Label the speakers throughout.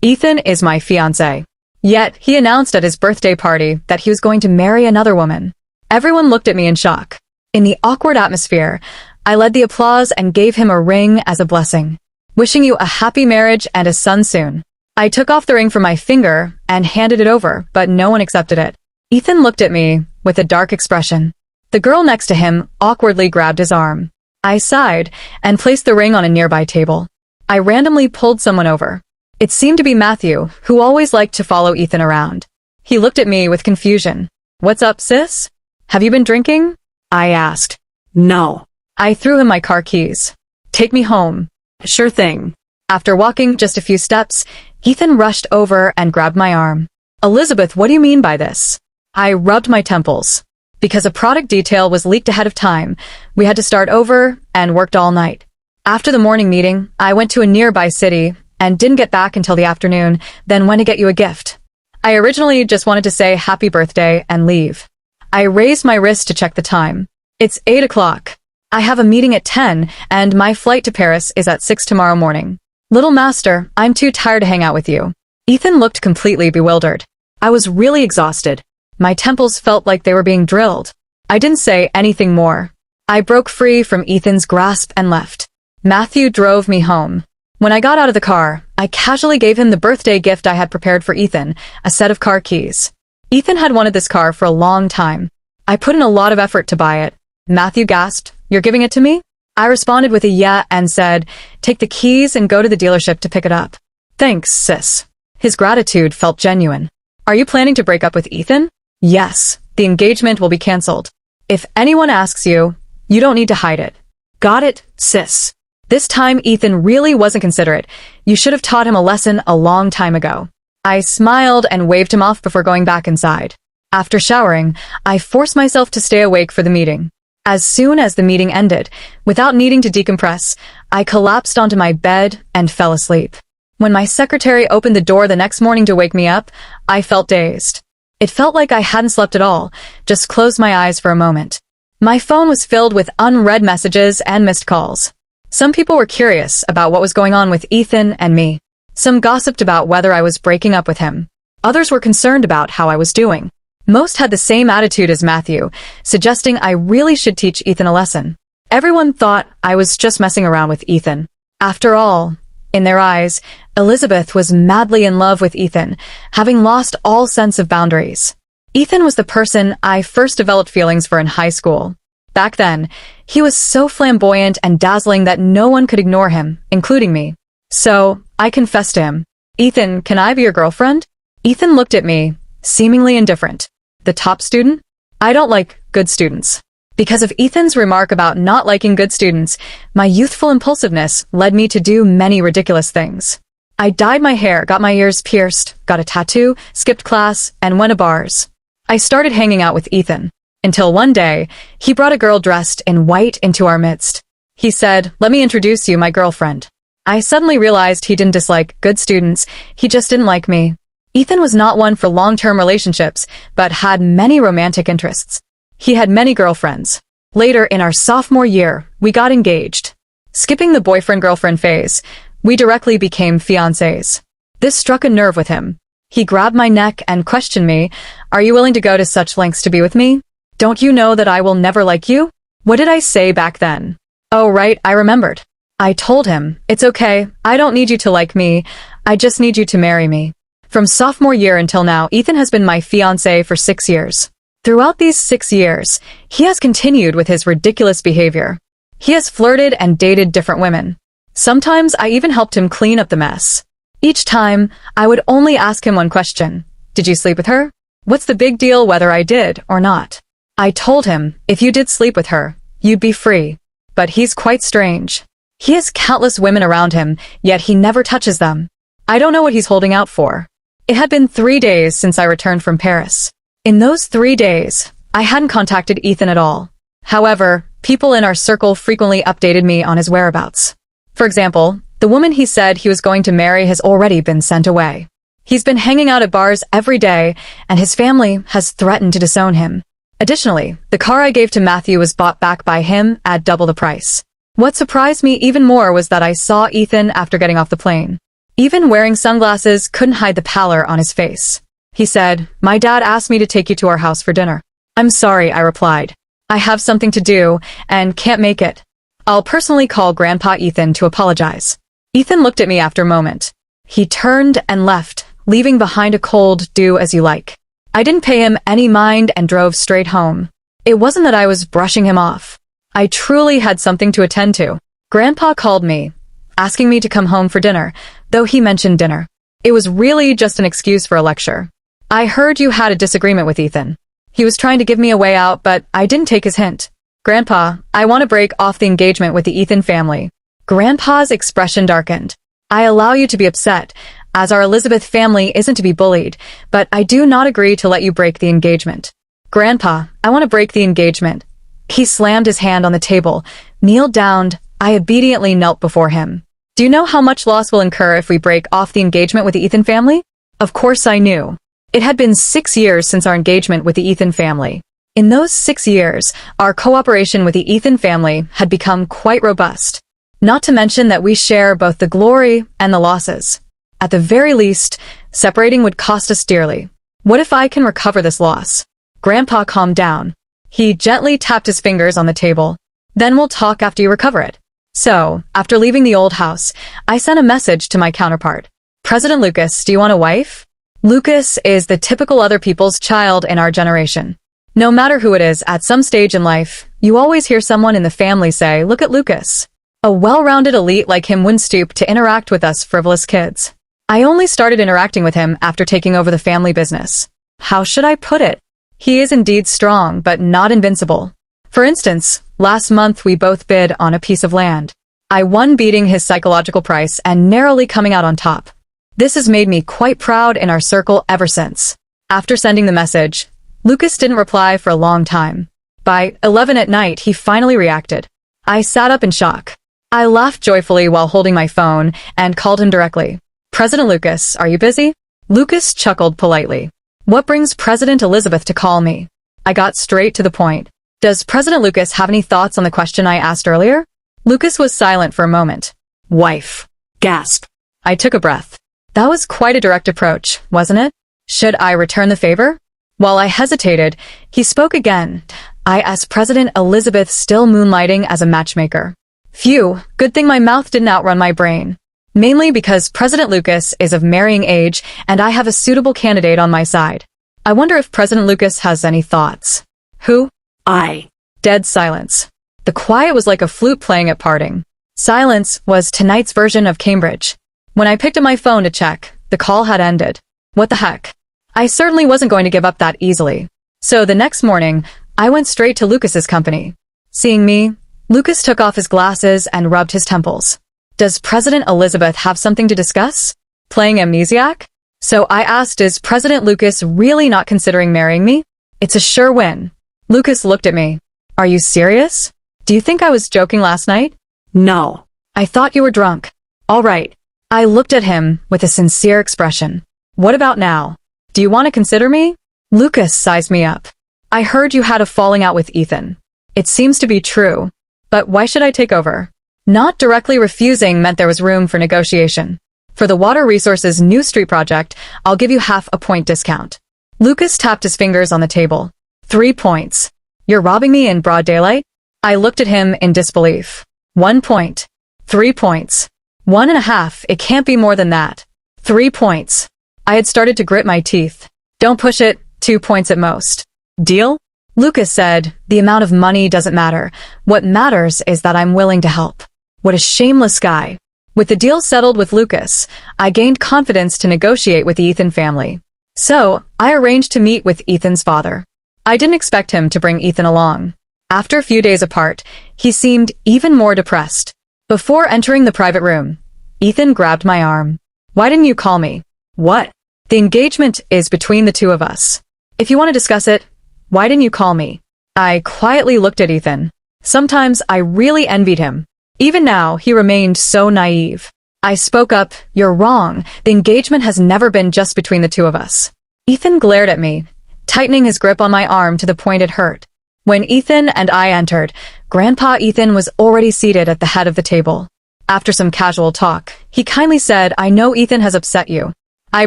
Speaker 1: Ethan is my fiancé. Yet, he announced at his birthday party that he was going to marry another woman. Everyone looked at me in shock. In the awkward atmosphere, I led the applause and gave him a ring as a blessing. Wishing you a happy marriage and a son soon. I took off the ring from my finger and handed it over, but no one accepted it. Ethan looked at me with a dark expression. The girl next to him awkwardly grabbed his arm. I sighed and placed the ring on a nearby table. I randomly pulled someone over. It seemed to be Matthew, who always liked to follow Ethan around. He looked at me with confusion. "What's up, sis? Have you been drinking?" I asked.
Speaker 2: No.
Speaker 1: I threw him my car keys. "Take me home."
Speaker 2: Sure thing.
Speaker 1: After walking just a few steps, Ethan rushed over and grabbed my arm. "Elizabeth, what do you mean by this?" I rubbed my temples. Because a product detail was leaked ahead of time, we had to start over and worked all night. After the morning meeting, I went to a nearby city and didn't get back until the afternoon, then went to get you a gift. I originally just wanted to say happy birthday and leave. I raised my wrist to check the time. It's 8 o'clock. I have a meeting at 10, and my flight to Paris is at 6 tomorrow morning. Little master, I'm too tired to hang out with you. Ethan looked completely bewildered. I was really exhausted. My temples felt like they were being drilled. I didn't say anything more. I broke free from Ethan's grasp and left. Matthew drove me home. When I got out of the car, I casually gave him the birthday gift I had prepared for Ethan, a set of car keys. Ethan had wanted this car for a long time. I put in a lot of effort to buy it. Matthew gasped, "You're giving it to me?" I responded with a yeah and said, "Take the keys and go to the dealership to pick it up." "Thanks, sis." His gratitude felt genuine. "Are you planning to break up with Ethan?" "Yes, the engagement will be cancelled. If anyone asks you, you don't need to hide it." "Got it, sis." This time Ethan really wasn't considerate. You should have taught him a lesson a long time ago. I smiled and waved him off before going back inside. After showering, I forced myself to stay awake for the meeting. As soon as the meeting ended, without needing to decompress, I collapsed onto my bed and fell asleep. When my secretary opened the door the next morning to wake me up, I felt dazed. It felt like I hadn't slept at all, just closed my eyes for a moment. My phone was filled with unread messages and missed calls. Some people were curious about what was going on with Ethan and me. Some gossiped about whether I was breaking up with him. Others were concerned about how I was doing. Most had the same attitude as Matthew, suggesting I really should teach Ethan a lesson. Everyone thought I was just messing around with Ethan. After all, in their eyes, Elizabeth was madly in love with Ethan, having lost all sense of boundaries. Ethan was the person I first developed feelings for in high school. Back then, he was so flamboyant and dazzling that no one could ignore him, including me. So, I confessed to him. "Ethan, can I be your girlfriend?" Ethan looked at me, seemingly indifferent. "The top student? I don't like good students." Because of Ethan's remark about not liking good students, my youthful impulsiveness led me to do many ridiculous things. I dyed my hair, got my ears pierced, got a tattoo, skipped class, and went to bars. I started hanging out with Ethan. Until one day, he brought a girl dressed in white into our midst. He said, "Let me introduce you, my girlfriend." I suddenly realized he didn't dislike good students, he just didn't like me. Ethan was not one for long-term relationships, but had many romantic interests. He had many girlfriends. Later, in our sophomore year, we got engaged. Skipping the boyfriend-girlfriend phase, we directly became fiancés. This struck a nerve with him. He grabbed my neck and questioned me, "Are you willing to go to such lengths to be with me? Don't you know that I will never like you?" What did I say back then? Oh, right, I remembered. I told him, "It's okay, I don't need you to like me, I just need you to marry me." From sophomore year until now, Ethan has been my fiancé for 6 years. Throughout these 6 years, he has continued with his ridiculous behavior. He has flirted and dated different women. Sometimes I even helped him clean up the mess. Each time, I would only ask him one question. "Did you sleep with her? What's the big deal whether I did or not?" I told him, "If you did sleep with her, you'd be free." But he's quite strange. He has countless women around him, yet he never touches them. I don't know what he's holding out for. It had been 3 days since I returned from Paris. In those 3 days, I hadn't contacted Ethan at all. However, people in our circle frequently updated me on his whereabouts. For example, the woman he said he was going to marry has already been sent away. He's been hanging out at bars every day, and his family has threatened to disown him. Additionally, the car I gave to Matthew was bought back by him at double the price. What surprised me even more was that I saw Ethan after getting off the plane. Even wearing sunglasses couldn't hide the pallor on his face. He said, "My dad asked me to take you to our house for dinner." "I'm sorry," I replied. "I have something to do and can't make it. I'll personally call Grandpa Ethan to apologize." Ethan looked at me after a moment. He turned and left, leaving behind a cold "do as you like." I didn't pay him any mind and drove straight home. It wasn't that I was brushing him off. I truly had something to attend to. Grandpa called me, asking me to come home for dinner, though he mentioned dinner. It was really just an excuse for a lecture. "I heard you had a disagreement with Ethan. He was trying to give me a way out, but I didn't take his hint. Grandpa, I want to break off the engagement with the Ethan family." Grandpa's expression darkened. "I allow you to be upset, as our Elizabeth family isn't to be bullied, but I do not agree to let you break the engagement." "Grandpa, I want to break the engagement." He slammed his hand on the table, kneeled down. I obediently knelt before him. "Do you know how much loss we'll incur if we break off the engagement with the Ethan family?" Of course I knew. It had been 6 years since our engagement with the Ethan family. In those 6 years, our cooperation with the Ethan family had become quite robust. Not to mention that we share both the glory and the losses. At the very least, separating would cost us dearly. What if I can recover this loss? Grandpa calmed down. He gently tapped his fingers on the table. "Then we'll talk after you recover it." So, after leaving the old house, I sent a message to my counterpart. "President Lucas, do you want a wife?" Lucas is the typical other people's child in our generation. No matter who it is, at some stage in life, you always hear someone in the family say, "Look at Lucas." A well-rounded elite like him wouldn't stoop to interact with us frivolous kids. I only started interacting with him after taking over the family business. How should I put it? He is indeed strong, but not invincible. For instance, last month we both bid on a piece of land. I won, beating his psychological price and narrowly coming out on top. This has made me quite proud in our circle ever since. After sending the message, Lucas didn't reply for a long time. By 11 at night, he finally reacted. I sat up in shock. I laughed joyfully while holding my phone and called him directly. "President Lucas, are you busy?" Lucas chuckled politely. "What brings President Elizabeth to call me?" I got straight to the point. "Does President Lucas have any thoughts on the question I asked earlier?" Lucas was silent for a moment. "Wife."
Speaker 2: Gasp.
Speaker 1: I took a breath. That was quite a direct approach, wasn't it? Should I return the favor? While I hesitated, he spoke again. "I asked President Elizabeth, still moonlighting as a matchmaker." Phew, good thing my mouth didn't outrun my brain. Mainly because President Lucas is of marrying age and I have a suitable candidate on my side. I wonder if President Lucas has any thoughts. Who?
Speaker 2: I.
Speaker 1: Dead silence. The quiet was like a flute playing at parting. Silence was tonight's version of Cambridge. When I picked up my phone to check, the call had ended. What the heck? I certainly wasn't going to give up that easily. So the next morning, I went straight to Lucas's company. Seeing me, Lucas took off his glasses and rubbed his temples. Does President Elizabeth have something to discuss? Playing amnesiac? So I asked, is President Lucas really not considering marrying me? It's a sure win. Lucas looked at me. Are you serious? Do you think I was joking last night?
Speaker 2: No.
Speaker 1: I thought you were drunk. All right. I looked at him with a sincere expression. What about now? Do you want to consider me? Lucas sized me up. I heard you had a falling out with Ethan. It seems to be true. But why should I take over? Not directly refusing meant there was room for negotiation. For the Water Resources new street project, I'll give you half a point discount. Lucas tapped his fingers on the table. 3 points. You're robbing me in broad daylight? I looked at him in disbelief. 1 point. 3 points. 1.5. It can't be more than that. 3 points. I had started to grit my teeth. Don't push it. 2 points at most. Deal? Lucas said, the amount of money doesn't matter. What matters is that I'm willing to help. What a shameless guy. With the deal settled with Lucas, I gained confidence to negotiate with the Ethan family. So, I arranged to meet with Ethan's father. I didn't expect him to bring Ethan along. After a few days apart, he seemed even more depressed. Before entering the private room, Ethan grabbed my arm. Why didn't you call me? What? The engagement is between the two of us. If you want to discuss it, why didn't you call me? I quietly looked at Ethan. Sometimes I really envied him. Even now, he remained so naive. I spoke up, you're wrong. The engagement has never been just between the two of us. Ethan glared at me, tightening his grip on my arm to the point it hurt. When Ethan and I entered, Grandpa Ethan was already seated at the head of the table. After some casual talk, He kindly said, "I know Ethan has upset you. I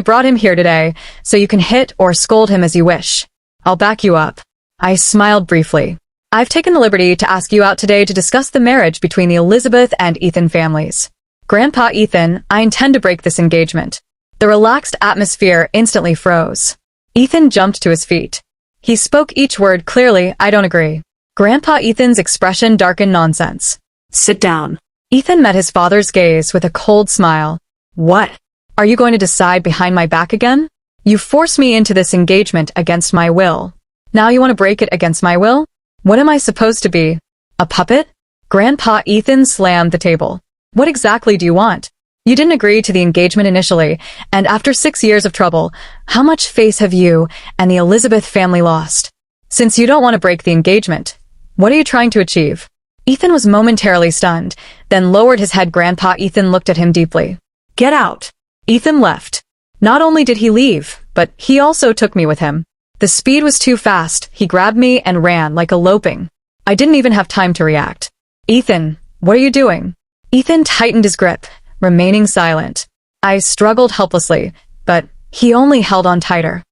Speaker 1: brought him here today, so you can hit or scold him as you wish. I'll back you up." I smiled briefly. "I've taken the liberty to ask you out today to discuss the marriage between the Elizabeth and Ethan families. Grandpa Ethan, I intend to break this engagement." The relaxed atmosphere instantly froze. Ethan jumped to his feet. He spoke each word clearly. "I don't agree." Grandpa Ethan's expression darkened. "Nonsense."
Speaker 2: Sit down.
Speaker 1: Ethan met his father's gaze with a cold smile. "What? Are you going to decide behind my back again? You forced me into this engagement against my will. Now you want to break it against my will? What am I supposed to be? A puppet?" Grandpa Ethan slammed the table. "What exactly do you want? You didn't agree to the engagement initially, and after 6 years of trouble, how much face have you and the Elizabeth family lost? Since you don't want to break the engagement, what are you trying to achieve?" Ethan was momentarily stunned, then lowered his head. Grandpa Ethan looked at him deeply. "Get out." Ethan left. Not only did he leave, but he also took me with him. The speed was too fast. He grabbed me and ran like eloping. I didn't even have time to react. "Ethan, what are you doing?" Ethan tightened his grip, remaining silent. I struggled helplessly, but he only held on tighter.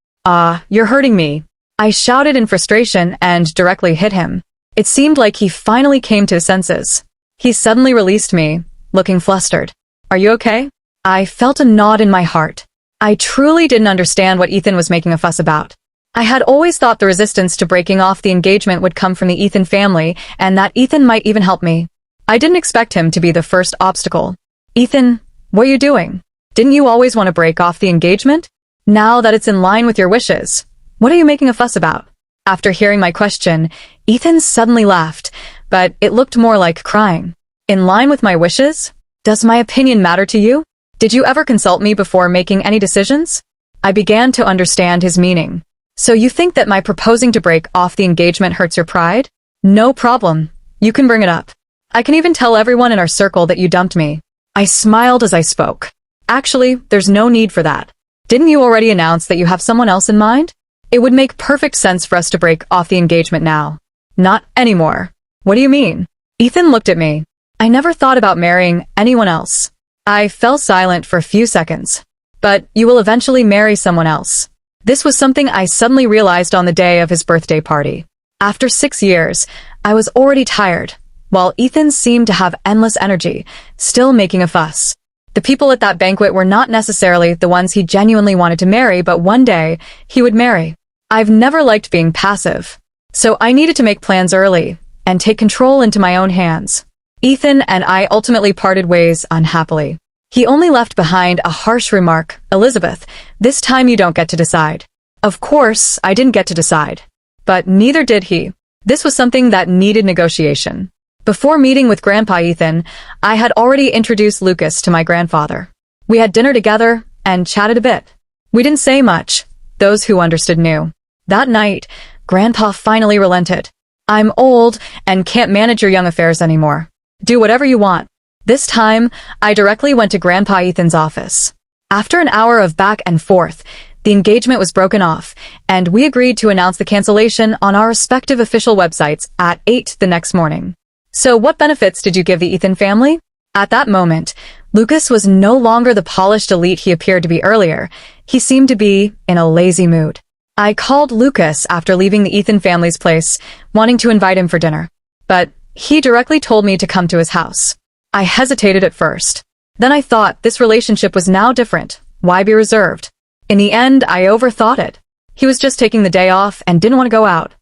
Speaker 1: You're hurting me." I shouted in frustration and directly hit him. It seemed like he finally came to his senses. He suddenly released me, looking flustered. "Are you okay?" I felt a knot in my heart. I truly didn't understand what Ethan was making a fuss about. I had always thought the resistance to breaking off the engagement would come from the Ethan family, and that Ethan might even help me. I didn't expect him to be the first obstacle. "Ethan, what are you doing? Didn't you always want to break off the engagement? Now that it's in line with your wishes, what are you making a fuss about?" After hearing my question, Ethan suddenly laughed, but it looked more like crying. "In line with my wishes? Does my opinion matter to you? Did you ever consult me before making any decisions?" I began to understand his meaning. "So you think that my proposing to break off the engagement hurts your pride? No problem. You can bring it up. I can even tell everyone in our circle that you dumped me." I smiled as I spoke. "Actually, there's no need for that. Didn't you already announce that you have someone else in mind? It would make perfect sense for us to break off the engagement now." "Not anymore." "What do you mean?" Ethan looked at me. "I never thought about marrying anyone else." I fell silent for a few seconds. "But you will eventually marry someone else." This was something I suddenly realized on the day of his birthday party. After 6 years, I was already tired, while Ethan seemed to have endless energy, still making a fuss. The people at that banquet were not necessarily the ones he genuinely wanted to marry, but one day, he would marry. I've never liked being passive, so I needed to make plans early and take control into my own hands. Ethan and I ultimately parted ways unhappily. He only left behind a harsh remark. "Elizabeth, this time you don't get to decide." Of course, I didn't get to decide. But neither did he. This was something that needed negotiation. Before meeting with Grandpa Ethan, I had already introduced Lucas to my grandfather. We had dinner together and chatted a bit. We didn't say much. Those who understood knew. That night, Grandpa finally relented. "I'm old and can't manage your young affairs anymore. Do whatever you want." This time, I directly went to Grandpa Ethan's office. After an hour of back and forth, the engagement was broken off, and we agreed to announce the cancellation on our respective official websites at 8 the next morning. "So what benefits did you give the Ethan family?" At that moment, Lucas was no longer the polished elite he appeared to be earlier. He seemed to be in a lazy mood. I called Lucas after leaving the Ethan family's place, wanting to invite him for dinner. But he directly told me to come to his house. I hesitated at first. Then I thought this relationship was now different. Why be reserved? In the end, I overthought it. He was just taking the day off and didn't want to go out.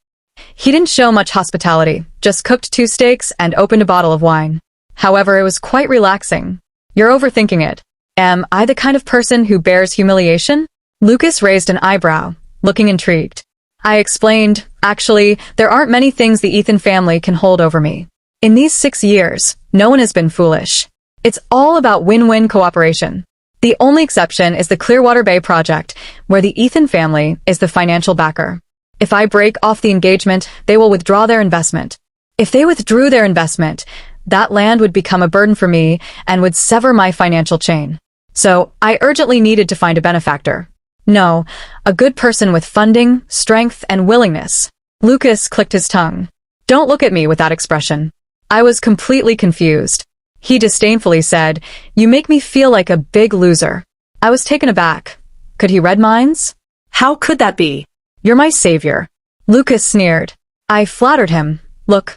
Speaker 1: He didn't show much hospitality, just cooked 2 steaks and opened a bottle of wine. However, it was quite relaxing. "You're overthinking it. Am I the kind of person who bears humiliation?" Lucas raised an eyebrow, looking intrigued. I explained, "Actually, there aren't many things the Ethan family can hold over me. In these 6 years, no one has been foolish. It's all about win-win cooperation. The only exception is the Clearwater Bay project, where the Ethan family is the financial backer. If I break off the engagement, they will withdraw their investment. If they withdrew their investment, that land would become a burden for me and would sever my financial chain. So I urgently needed to find a benefactor. No, a good person with funding, strength, and willingness." Lucas clicked his tongue. "Don't look at me with that expression." I was completely confused. He disdainfully said, "You make me feel like a big loser." I was taken aback. Could he read minds?
Speaker 2: How could that be?
Speaker 1: "You're my savior." Lucas sneered. I flattered him. "Look,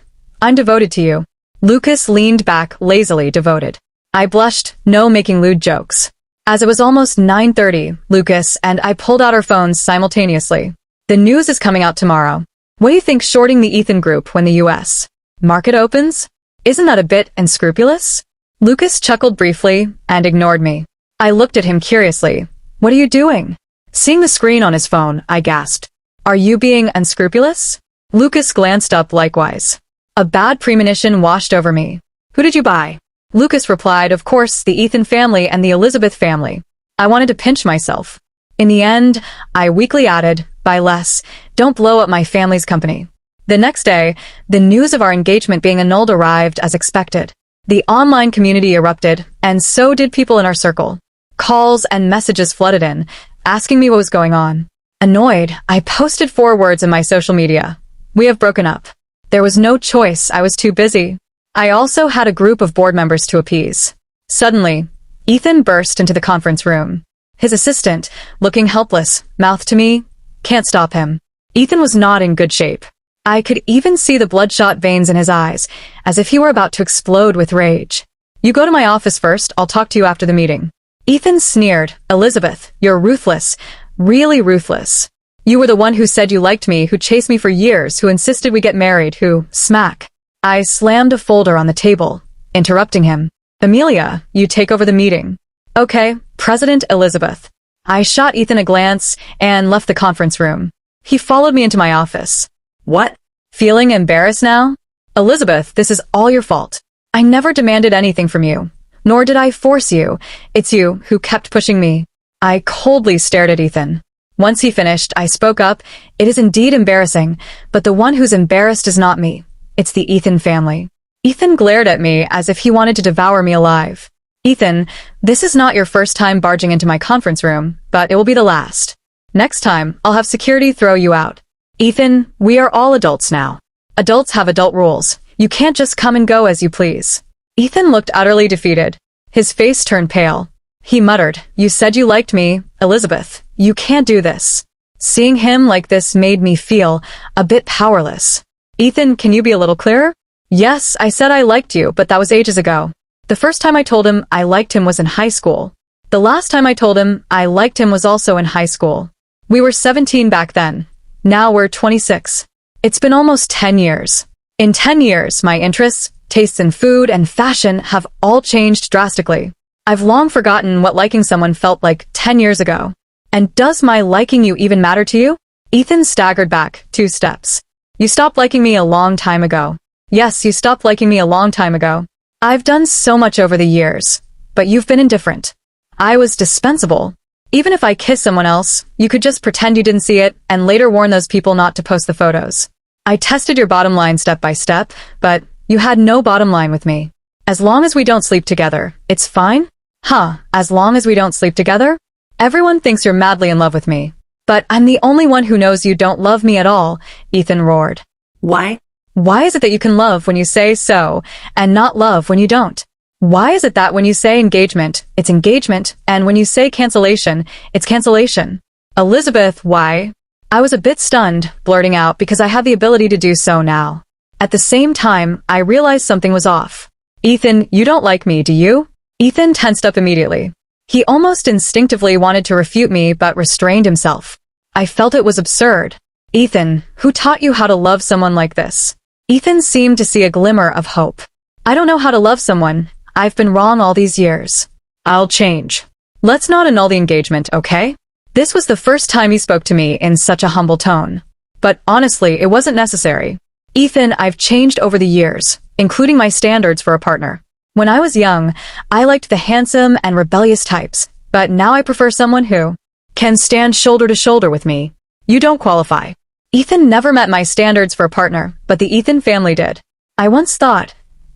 Speaker 1: I'm devoted to you." Lucas leaned back, lazily devoted. I blushed, no making lewd jokes. As it was almost 9:30, Lucas and I pulled out our phones simultaneously. "The news is coming out tomorrow. What do you think shorting the Ethan group when the U.S. market opens? Isn't that a bit unscrupulous?" Lucas chuckled briefly and ignored me. I looked at him curiously. "What are you doing?" Seeing the screen on his phone, I gasped. "Are you being unscrupulous?" Lucas glanced up likewise. A bad premonition washed over me. "Who did you buy?" Lucas replied, "Of course, the Ethan family and the Elizabeth family." I wanted to pinch myself. In the end, I weakly added, "Buy less. Don't blow up my family's company." The next day, the news of our engagement being annulled arrived as expected. The online community erupted, and so did people in our circle. Calls and messages flooded in, asking me what was going on. Annoyed, I posted 4 words in my social media. "We have broken up." There was no choice, I was too busy. I also had a group of board members to appease. Suddenly, Ethan burst into the conference room. His assistant, looking helpless, mouthed to me, "Can't stop him." Ethan was not in good shape. I could even see the bloodshot veins in his eyes, as if he were about to explode with rage. "You go to my office first, I'll talk to you after the meeting." Ethan sneered, "Elizabeth, you're ruthless, really ruthless. You were the one who said you liked me, who chased me for years, who insisted we get married, who—" Smack. I slammed a folder on the table, interrupting him. "Amelia, you take over the meeting." "Okay, President Elizabeth." I shot Ethan a glance and left the conference room. He followed me into my office.
Speaker 2: What?
Speaker 1: "Feeling embarrassed now?" "Elizabeth, this is all your fault. I never demanded anything from you. Nor did I force you. It's you who kept pushing me." I coldly stared at Ethan. Once he finished, I spoke up. "It is indeed embarrassing, but the one who's embarrassed is not me. It's the Ethan family." Ethan glared at me as if he wanted to devour me alive. "Ethan, this is not your first time barging into my conference room, but it will be the last. Next time, I'll have security throw you out." "Ethan, we are all adults now. Adults have adult rules. You can't just come and go as you please." Ethan looked utterly defeated. His face turned pale. He muttered, "You said you liked me, Elizabeth. You can't do this." Seeing him like this made me feel a bit powerless. "Ethan, can you be a little clearer?" "Yes, I said I liked you, but that was ages ago. The first time I told him I liked him was in high school. The last time I told him I liked him was also in high school. We were 17 back then. Now we're 26. It's been almost 10 years. In 10 years, my interests, tastes in food and fashion have all changed drastically. I've long forgotten what liking someone felt like 10 years ago. And does my liking you even matter to you?" Ethan staggered back 2 steps. "You stopped liking me a long time ago." "Yes, you stopped liking me a long time ago. I've done so much over the years, but you've been indifferent. I was dispensable. Even if I kissed someone else, you could just pretend you didn't see it and later warn those people not to post the photos. I tested your bottom line step by step, but you had no bottom line with me. As long as we don't sleep together, it's fine?" "Huh, as long as we don't sleep together? Everyone thinks you're madly in love with me. But I'm the only one who knows you don't love me at all," Ethan roared.
Speaker 2: Why?
Speaker 1: "Why is it that you can love when you say so, and not love when you don't? Why is it that when you say engagement, it's engagement, and when you say cancellation, it's cancellation? Elizabeth, why?" I was a bit stunned, blurting out because I have the ability to do so now. At the same time, I realized something was off. "Ethan, you don't like me, do you?" Ethan tensed up immediately. He almost instinctively wanted to refute me but restrained himself. I felt it was absurd. "Ethan, who taught you how to love someone like this?" Ethan seemed to see a glimmer of hope. "I don't know how to love someone. I've been wrong all these years. I'll change. Let's not annul the engagement, okay?" This was the first time he spoke to me in such a humble tone. But honestly, it wasn't necessary. "Ethan, I've changed over the years, including my standards for a partner. When I was young, I liked the handsome and rebellious types, but now I prefer someone who can stand shoulder to shoulder with me. You don't qualify." Ethan never met my standards for a partner, but the Ethan family did. I once thought,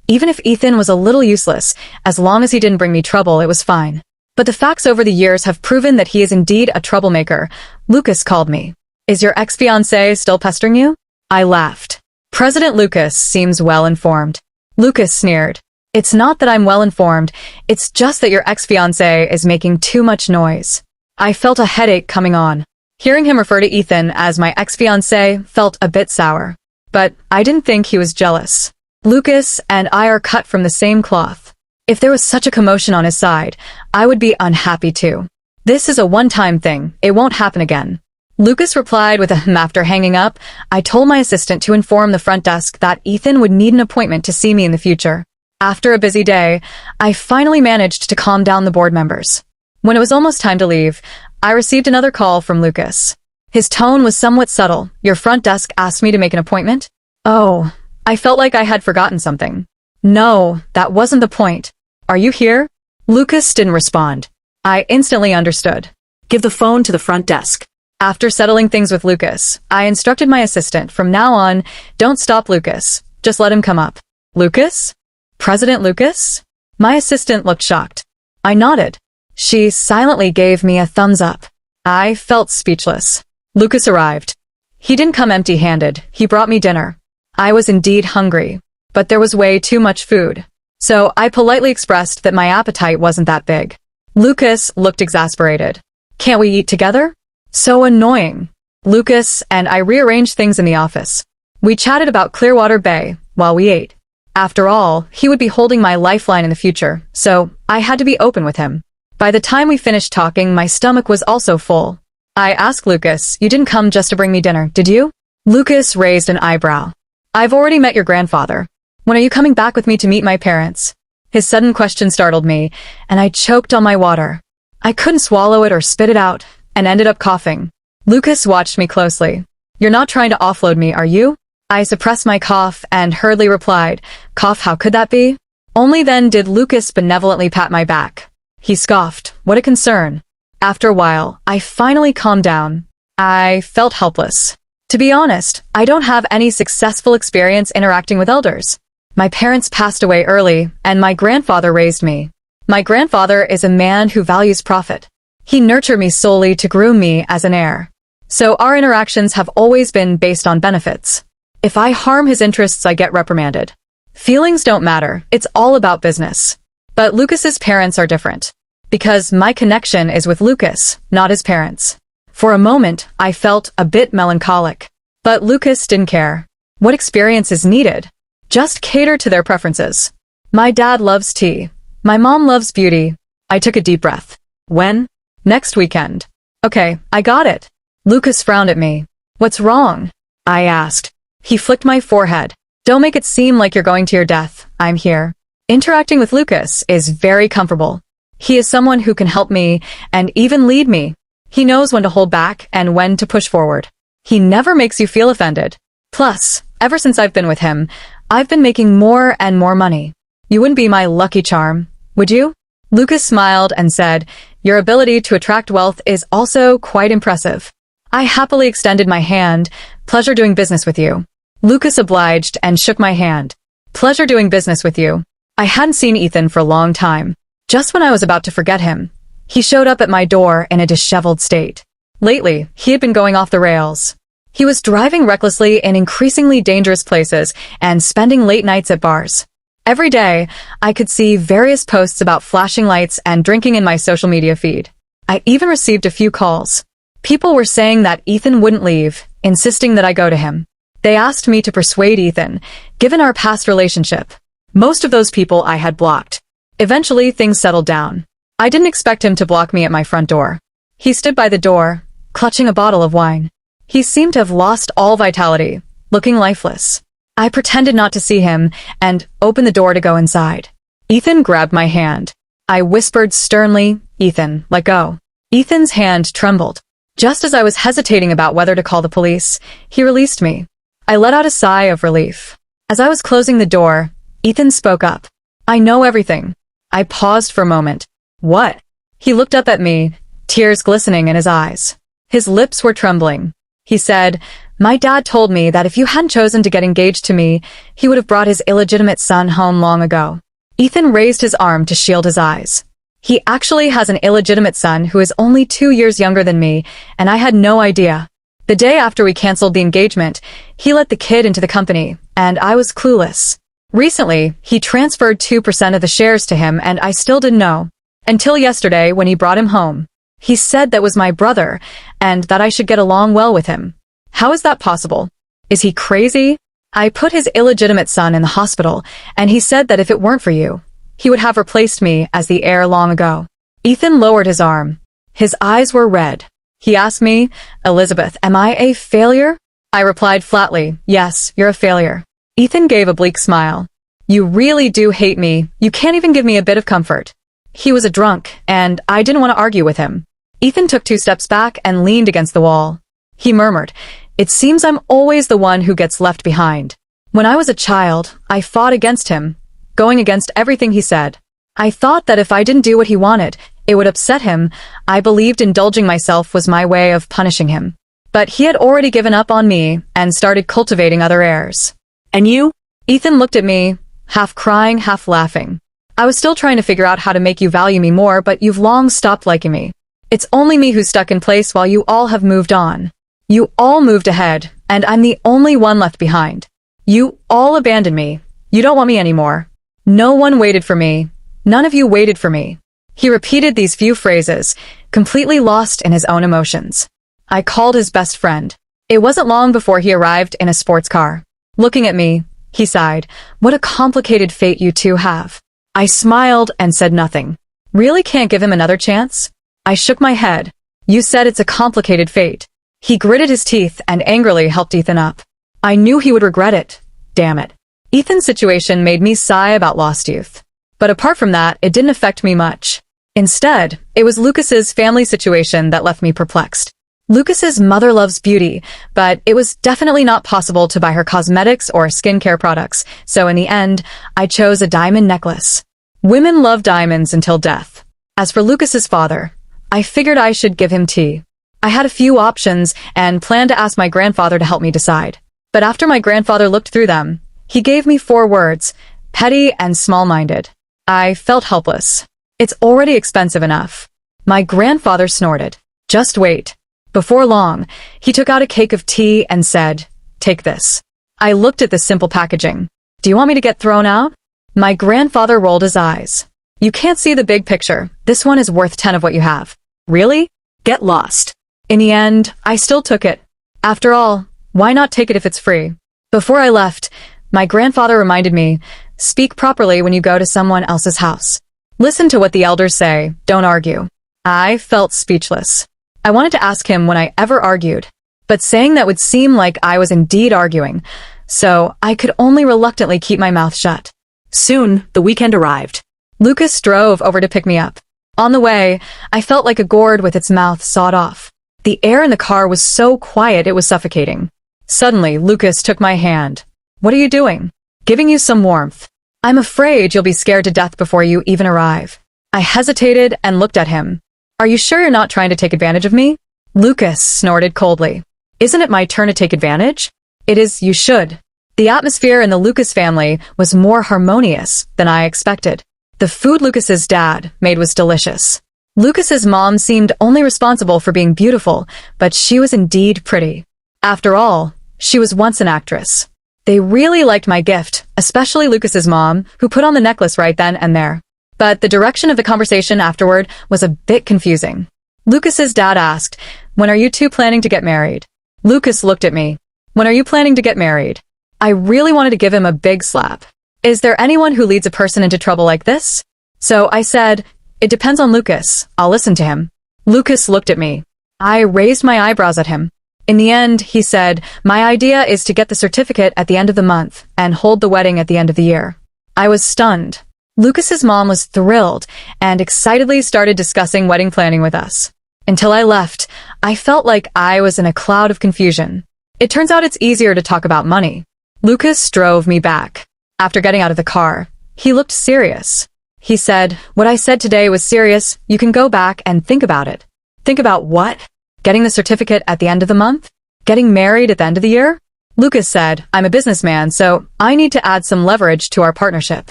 Speaker 1: even if Ethan was a little useless, as long as he didn't bring me trouble, it was fine. But the facts over the years have proven that he is indeed a troublemaker. Lucas called me. "Is your ex-fiancé still pestering you?" I laughed. President Lucas seems well informed. Lucas sneered. It's not that I'm well informed, it's just that your ex-fiancé is making too much noise. I felt a headache coming on. Hearing him refer to Ethan as my ex-fiancé felt a bit sour. But I didn't think he was jealous. Lucas and I are cut from the same cloth. If there was such a commotion on his side, I would be unhappy too. This is a one-time thing, it won't happen again. Lucas replied with a after hanging up. I told my assistant to inform the front desk that Ethan would need an appointment to see me in the future. After a busy day, I finally managed to calm down the board members. When it was almost time to leave, I received another call from Lucas. His tone was somewhat subtle. Your front desk asked me to make an appointment? Oh, I felt like I had forgotten something. No, that wasn't the point. Are you here? Lucas didn't respond. I instantly understood.
Speaker 2: Give the phone to the front desk.
Speaker 1: After settling things with Lucas, I instructed my assistant, from now on, don't stop Lucas. Just let him come up. Lucas? President Lucas? My assistant looked shocked. I nodded. She silently gave me a thumbs up. I felt speechless. Lucas arrived. He didn't come empty-handed. He brought me dinner. I was indeed hungry, but there was way too much food. So I politely expressed that my appetite wasn't that big. Lucas looked exasperated. Can't we eat together? So annoying. Lucas and I rearranged things in the office. We chatted about Clearwater Bay while we ate. After all, he would be holding my lifeline in the future, so I had to be open with him. By the time we finished talking, my stomach was also full. I asked Lucas, you didn't come just to bring me dinner, did you? Lucas raised an eyebrow. I've already met your grandfather. When are you coming back with me to meet my parents? His sudden question startled me, and I choked on my water. I couldn't swallow it or spit it out, and ended up coughing. Lucas watched me closely. You're not trying to offload me, are you? I suppressed my cough and hurriedly replied, cough, how could that be? Only then did Lucas benevolently pat my back. He scoffed, what a concern. After a while, I finally calmed down. I felt helpless. To be honest, I don't have any successful experience interacting with elders. My parents passed away early, and my grandfather raised me. My grandfather is a man who values profit. He nurtured me solely to groom me as an heir. So our interactions have always been based on benefits. If I harm his interests, I get reprimanded. Feelings don't matter, it's all about business. But Lucas's parents are different. Because my connection is with Lucas, not his parents. For a moment, I felt a bit melancholic. But Lucas didn't care. What experience is needed? Just cater to their preferences. My dad loves tea. My mom loves beauty. I took a deep breath. When? Next weekend. Okay, I got it. Lucas frowned at me. What's wrong? I asked. He flicked my forehead. Don't make it seem like you're going to your death. I'm here. Interacting with Lucas is very comfortable. He is someone who can help me and even lead me. He knows when to hold back and when to push forward. He never makes you feel offended. Plus, ever since I've been with him, I've been making more and more money. You wouldn't be my lucky charm, would you? Lucas smiled and said, your ability to attract wealth is also quite impressive. I happily extended my hand. Pleasure doing business with you. Lucas obliged and shook my hand. Pleasure doing business with you. I hadn't seen Ethan for a long time. Just when I was about to forget him, he showed up at my door in a disheveled state. Lately, he had been going off the rails. He was driving recklessly in increasingly dangerous places and spending late nights at bars. Every day, I could see various posts about flashing lights and drinking in my social media feed. I even received a few calls. People were saying that Ethan wouldn't leave, insisting that I go to him. They asked me to persuade Ethan, given our past relationship. Most of those people I had blocked. Eventually, things settled down. I didn't expect him to block me at my front door. He stood by the door, clutching a bottle of wine. He seemed to have lost all vitality, looking lifeless. I pretended not to see him and opened the door to go inside. Ethan grabbed my hand. I whispered sternly, Ethan, let go. Ethan's hand trembled. Just as I was hesitating about whether to call the police, he released me. I let out a sigh of relief. As I was closing the door, Ethan spoke up. I know everything. I paused for a moment. What? He looked up at me, tears glistening in his eyes. His lips were trembling. He said, my dad told me that if you hadn't chosen to get engaged to me, he would have brought his illegitimate son home long ago. Ethan raised his arm to shield his eyes. He actually has an illegitimate son who is only 2 years younger than me, and I had no idea. The day after we canceled the engagement, he let the kid into the company, and I was clueless. Recently, he transferred 2% of the shares to him and I still didn't know. Until yesterday when he brought him home. He said that was my brother and that I should get along well with him. How is that possible? Is he crazy? I put his illegitimate son in the hospital and he said that if it weren't for you, he would have replaced me as the heir long ago. Ethan lowered his arm. His eyes were red. He asked me, Elizabeth, am I a failure? I replied flatly, yes, you're a failure. Ethan gave a bleak smile. You really do hate me. You can't even give me a bit of comfort. He was a drunk, and I didn't want to argue with him. Ethan took 2 steps back and leaned against the wall. He murmured, it seems I'm always the one who gets left behind. When I was a child, I fought against him, going against everything he said. I thought that if I didn't do what he wanted, it would upset him. I believed indulging myself was my way of punishing him. But he had already given up on me and started cultivating other heirs.
Speaker 2: And you?
Speaker 1: Ethan looked at me, half crying, half laughing. I was still trying to figure out how to make you value me more, but you've long stopped liking me. It's only me who's stuck in place while you all have moved on. You all moved ahead, and I'm the only one left behind. You all abandoned me. You don't want me anymore. No one waited for me. None of you waited for me. He repeated these few phrases, completely lost in his own emotions. I called his best friend. It wasn't long before he arrived in a sports car. Looking at me, he sighed, what a complicated fate you two have. I smiled and said nothing. Really can't give him another chance? I shook my head. You said it's a complicated fate. He gritted his teeth and angrily helped Ethan up. I knew he would regret it. Damn it. Ethan's situation made me sigh about lost youth. But apart from that, it didn't affect me much. Instead, it was Lucas's family situation that left me perplexed. Lucas's mother loves beauty, but it was definitely not possible to buy her cosmetics or skincare products, so in the end, I chose a diamond necklace. Women love diamonds until death. As for Lucas's father, I figured I should give him tea. I had a few options and planned to ask my grandfather to help me decide. But after my grandfather looked through them, he gave me 4 words, petty and small-minded. I felt helpless. It's already expensive enough. My grandfather snorted. Just wait. Before long, he took out a cake of tea and said, take this. I looked at the simple packaging. Do you want me to get thrown out? My grandfather rolled his eyes. You can't see the big picture. This one is worth 10 of what you have. Really? Get lost. In the end, I still took it. After all, why not take it if it's free? Before I left, my grandfather reminded me, speak properly when you go to someone else's house. Listen to what the elders say, don't argue. I felt speechless. I wanted to ask him when I ever argued, but saying that would seem like I was indeed arguing, so I could only reluctantly keep my mouth shut.
Speaker 2: Soon, the weekend arrived.
Speaker 1: Lucas drove over to pick me up. On the way, I felt like a gourd with its mouth sawed off. The air in the car was so quiet it was suffocating. Suddenly, Lucas took my hand. What are you doing? Giving you some warmth. I'm afraid you'll be scared to death before you even arrive. I hesitated and looked at him. Are you sure you're not trying to take advantage of me? Lucas snorted coldly. Isn't it my turn to take advantage? It is, you should. The atmosphere in the Lucas family was more harmonious than I expected. The food Lucas's dad made was delicious. Lucas's mom seemed only responsible for being beautiful, but she was indeed pretty. After all, she was once an actress. They really liked my gift, especially Lucas's mom, who put on the necklace right then and there. But the direction of the conversation afterward was a bit confusing. Lucas's dad asked, when are you two planning to get married? Lucas looked at me. When are you planning to get married? I really wanted to give him a big slap. Is there anyone who leads a person into trouble like this? So I said, it depends on Lucas. I'll listen to him. Lucas looked at me. I raised my eyebrows at him. In the end, he said, my idea is to get the certificate at the end of the month and hold the wedding at the end of the year. I was stunned. Lucas's mom was thrilled and excitedly started discussing wedding planning with us. Until I left, I felt like I was in a cloud of confusion. It turns out it's easier to talk about money. Lucas drove me back. After getting out of the car, he looked serious. He said, what I said today was serious. You can go back and think about it. Think about what? Getting the certificate at the end of the month? Getting married at the end of the year? Lucas said, I'm a businessman, so I need to add some leverage to our partnership.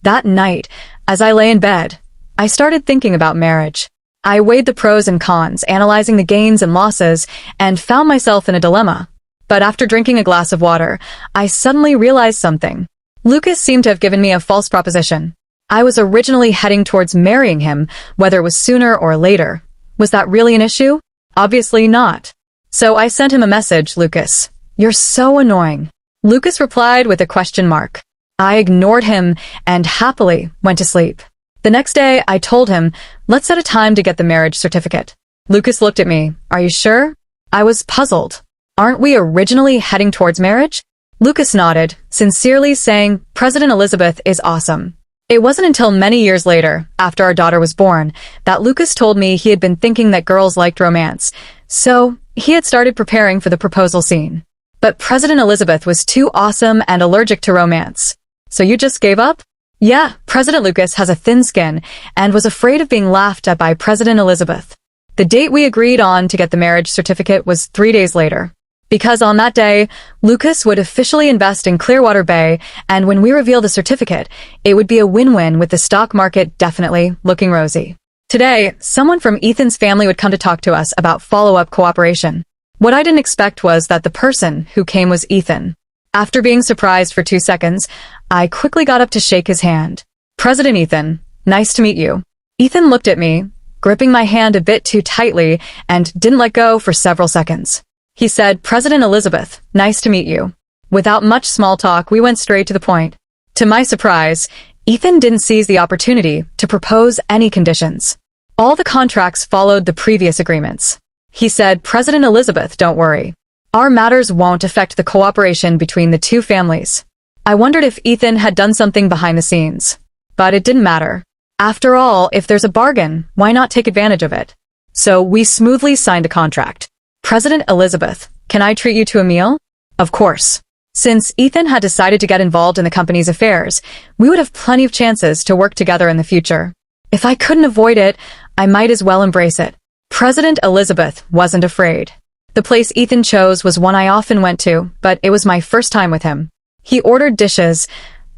Speaker 1: That night, as I lay in bed, I started thinking about marriage. I weighed the pros and cons, analyzing the gains and losses, and found myself in a dilemma. But after drinking a glass of water, I suddenly realized something. Lucas seemed to have given me a false proposition. I was originally heading towards marrying him, whether it was sooner or later. Was that really an issue? Obviously not. So I sent him a message, Lucas. You're so annoying. Lucas replied with a question mark. I ignored him and happily went to sleep. The next day, I told him, let's set a time to get the marriage certificate. Lucas looked at me. Are you sure? I was puzzled. Aren't we originally heading towards marriage? Lucas nodded, sincerely saying, President Elizabeth is awesome. It wasn't until many years later, after our daughter was born, that Lucas told me he had been thinking that girls liked romance. So, he had started preparing for the proposal scene. But President Elizabeth was too awesome and allergic to romance. So you just gave up? Yeah, President Lucas has a thin skin and was afraid of being laughed at by President Elizabeth. The date we agreed on to get the marriage certificate was 3 days later. Because on that day, Lucas would officially invest in Clearwater Bay, and when we reveal the certificate, it would be a win-win with the stock market definitely looking rosy. Today, someone from Ethan's family would come to talk to us about follow-up cooperation. What I didn't expect was that the person who came was Ethan. After being surprised for 2 seconds, I quickly got up to shake his hand. President Ethan, nice to meet you. Ethan looked at me, gripping my hand a bit too tightly, and didn't let go for several seconds. He said, President Elizabeth, nice to meet you. Without much small talk, we went straight to the point. To my surprise, Ethan didn't seize the opportunity to propose any conditions. All the contracts followed the previous agreements. He said, President Elizabeth, don't worry. Our matters won't affect the cooperation between the two families. I wondered if Ethan had done something behind the scenes. But it didn't matter. After all, if there's a bargain, why not take advantage of it? So we smoothly signed a contract. President Elizabeth, can I treat you to a meal? Of course. Since Ethan had decided to get involved in the company's affairs, we would have plenty of chances to work together in the future. If I couldn't avoid it, I might as well embrace it. President Elizabeth wasn't afraid. The place Ethan chose was one I often went to, but it was my first time with him. He ordered dishes,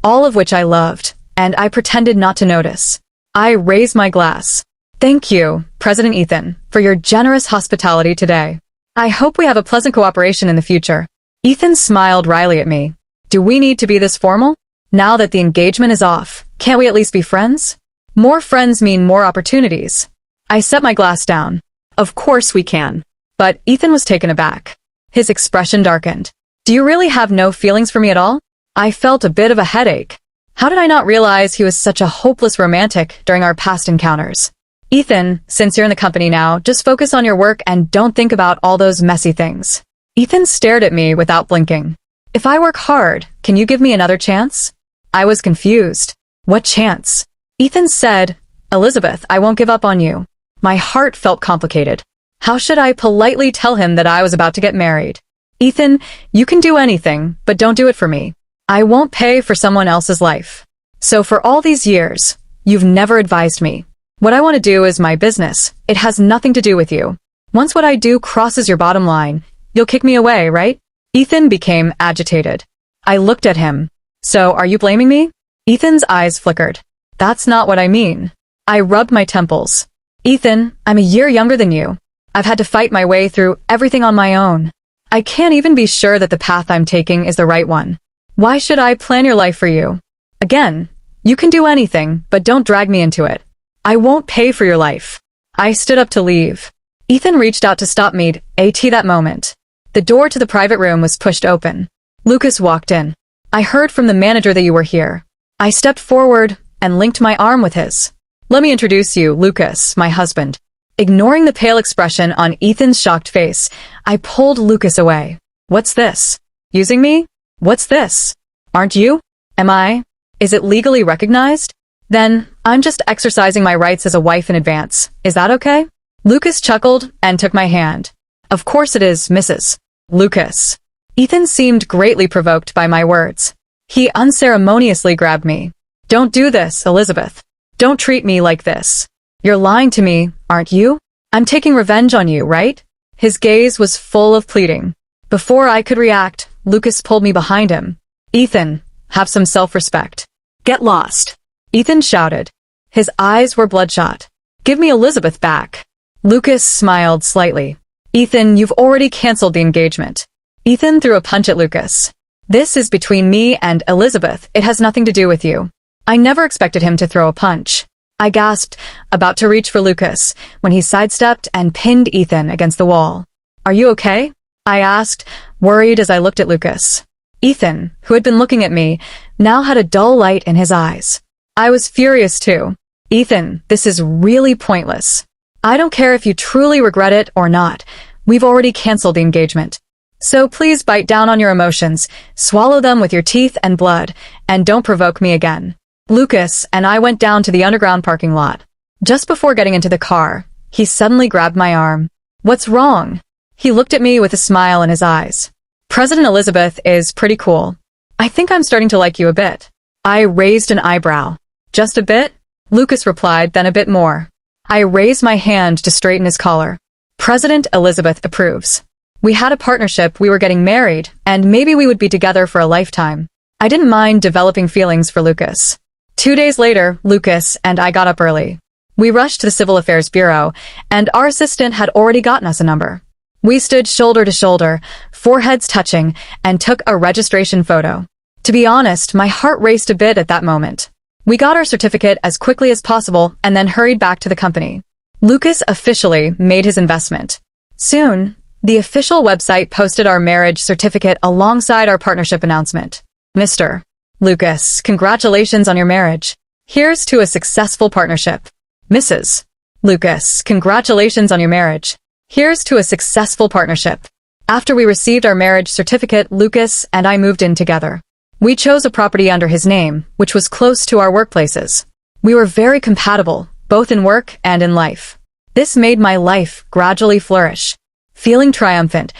Speaker 1: all of which I loved, and I pretended not to notice. I raised my glass. Thank you, President Ethan, for your generous hospitality today. I hope we have a pleasant cooperation in the future. Ethan smiled wryly at me. Do we need to be this formal? Now that the engagement is off, can't we at least be friends? More friends mean more opportunities. I set my glass down. Of course we can. But Ethan was taken aback. His expression darkened. Do you really have no feelings for me at all? I felt a bit of a headache. How did I not realize he was such a hopeless romantic during our past encounters? Ethan, since you're in the company now, just focus on your work and don't think about all those messy things. Ethan stared at me without blinking. If I work hard, can you give me another chance? I was confused. What chance? Ethan said, Elizabeth, I won't give up on you. My heart felt complicated. How should I politely tell him that I was about to get married? Ethan, you can do anything, but don't do it for me. I won't pay for someone else's life. So for all these years, you've never advised me. What I want to do is my business. It has nothing to do with you. Once what I do crosses your bottom line, you'll kick me away, right? Ethan became agitated. I looked at him. So are you blaming me? Ethan's eyes flickered. That's not what I mean. I rubbed my temples. Ethan, I'm a year younger than you. I've had to fight my way through everything on my own. I can't even be sure that the path I'm taking is the right one. Why should I plan your life for you? Again, you can do anything, but don't drag me into it. I won't pay for your life. I stood up to leave. Ethan reached out to stop me at that moment. The door to the private room was pushed open. Lucas walked in. I heard from the manager that you were here. I stepped forward and linked my arm with his. Let me introduce you, Lucas, my husband. Ignoring the pale expression on Ethan's shocked face, I pulled Lucas away. What's this? Using me? What's this? Aren't you? Am I? Is it legally recognized? Then, I'm just exercising my rights as a wife in advance. Is that okay? Lucas chuckled and took my hand. Of course it is, Mrs. Lucas. Ethan seemed greatly provoked by my words. He unceremoniously grabbed me. Don't do this, Elizabeth. Don't treat me like this. You're lying to me, aren't you? I'm taking revenge on you, right? His gaze was full of pleading. Before I could react, Lucas pulled me behind him. Ethan, have some self-respect.
Speaker 2: Get lost.
Speaker 1: Ethan shouted. His eyes were bloodshot. Give me Elizabeth back. Lucas smiled slightly. Ethan, you've already canceled the engagement. Ethan threw a punch at Lucas. This is between me and Elizabeth. It has nothing to do with you. I never expected him to throw a punch. I gasped, about to reach for Lucas, when he sidestepped and pinned Ethan against the wall. Are you okay? I asked, worried as I looked at Lucas. Ethan, who had been looking at me, now had a dull light in his eyes. I was furious too. Ethan, this is really pointless. I don't care if you truly regret it or not. We've already canceled the engagement. So please bite down on your emotions, swallow them with your teeth and blood, and don't provoke me again. Lucas and I went down to the underground parking lot. Just before getting into the car, he suddenly grabbed my arm. What's wrong? He looked at me with a smile in his eyes. President Elizabeth is pretty cool. I think I'm starting to like you a bit. I raised an eyebrow. Just a bit? Lucas replied, then a bit more. I raised my hand to straighten his collar. President Elizabeth approves. We had a partnership, we were getting married, and maybe we would be together for a lifetime. I didn't mind developing feelings for Lucas. 2 days later, Lucas and I got up early. We rushed to the Civil Affairs Bureau, and our assistant had already gotten us a number. We stood shoulder to shoulder, foreheads touching, and took a registration photo. To be honest, my heart raced a bit at that moment. We got our certificate as quickly as possible and then hurried back to the company. Lucas officially made his investment. Soon, the official website posted our marriage certificate alongside our partnership announcement. Mr. Lucas, congratulations on your marriage. Here's to a successful partnership. Mrs. Lucas, congratulations on your marriage. Here's to a successful partnership. After we received our marriage certificate, Lucas and I moved in together. We chose a property under his name, which was close to our workplaces. We were very compatible, both in work and in life. This made my life gradually flourish. Feeling triumphant,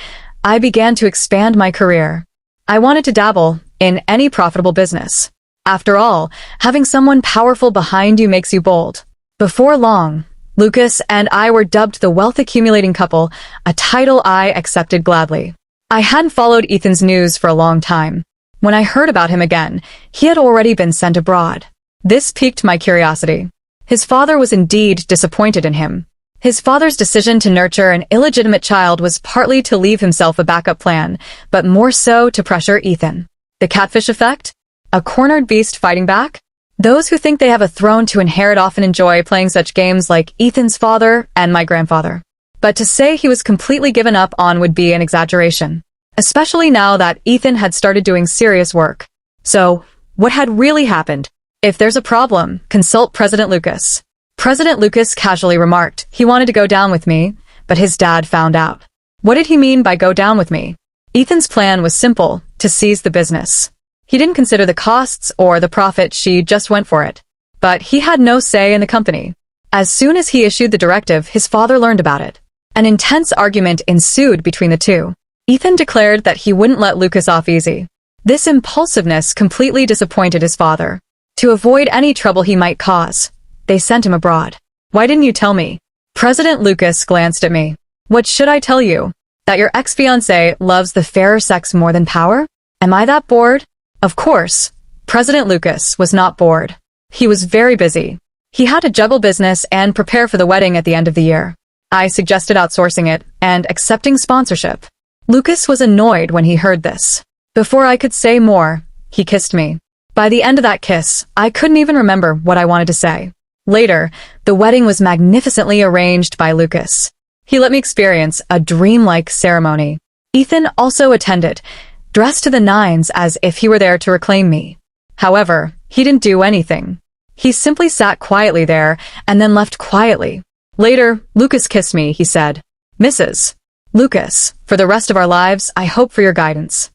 Speaker 1: I began to expand my career. I wanted to dabble in any profitable business. After all, having someone powerful behind you makes you bold. Before long, Lucas and I were dubbed the wealth-accumulating couple, a title I accepted gladly. I hadn't followed Ethan's news for a long time. When I heard about him again, he had already been sent abroad. This piqued my curiosity. His father was indeed disappointed in him. His father's decision to nurture an illegitimate child was partly to leave himself a backup plan, but more so to pressure Ethan. The catfish effect? A cornered beast fighting back? Those who think they have a throne to inherit often enjoy playing such games like Ethan's father and my grandfather. But to say he was completely given up on would be an exaggeration, especially now that Ethan had started doing serious work. So, what had really happened? If there's a problem, consult President Lucas. President Lucas casually remarked he wanted to go down with me, but his dad found out. What did he mean by go down with me? Ethan's plan was simple, to seize the business. He didn't consider the costs or the profit, she just went for it. But he had no say in the company. As soon as he issued the directive, his father learned about it. An intense argument ensued between the two. Ethan declared that he wouldn't let Lucas off easy. This impulsiveness completely disappointed his father. To avoid any trouble he might cause, they sent him abroad. Why didn't you tell me? President Lucas glanced at me. What should I tell you? That your ex-fiancé loves the fairer sex more than power? Am I that bored? Of course. President Lucas was not bored. He was very busy. He had to juggle business and prepare for the wedding at the end of the year. I suggested outsourcing it and accepting sponsorship. Lucas was annoyed when he heard this. Before I could say more, he kissed me. By the end of that kiss, I couldn't even remember what I wanted to say. Later, the wedding was magnificently arranged by Lucas. He let me experience a dreamlike ceremony. Ethan also attended, dressed to the nines as if he were there to reclaim me. However, he didn't do anything. He simply sat quietly there and then left quietly. Later, Lucas kissed me, he said. Mrs. Lucas, for the rest of our lives, I hope for your guidance.